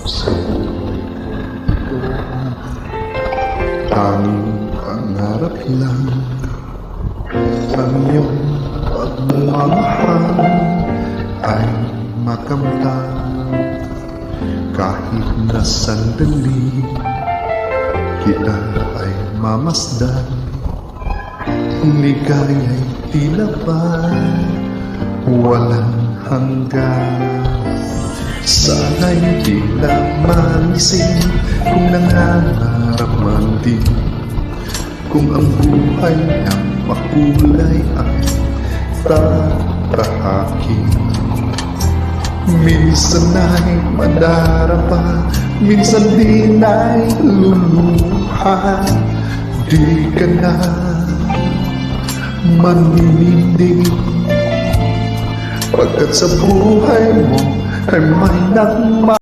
Sa buhay ko ito, tanging pangarap lang ang iyong pagmamahal ay makamtan. Kahit na sandali kita ay mamasdan, ligaya'y tila ba walang hanggan. Sana'y di na manising kung nangangarap man din, kung ang buhay ng makulay ay tatahakin. Minsan ay madarapa, minsan din ay luluha. Di ka na maninindig, pagkat sa buhay mo ay may nagmamahal.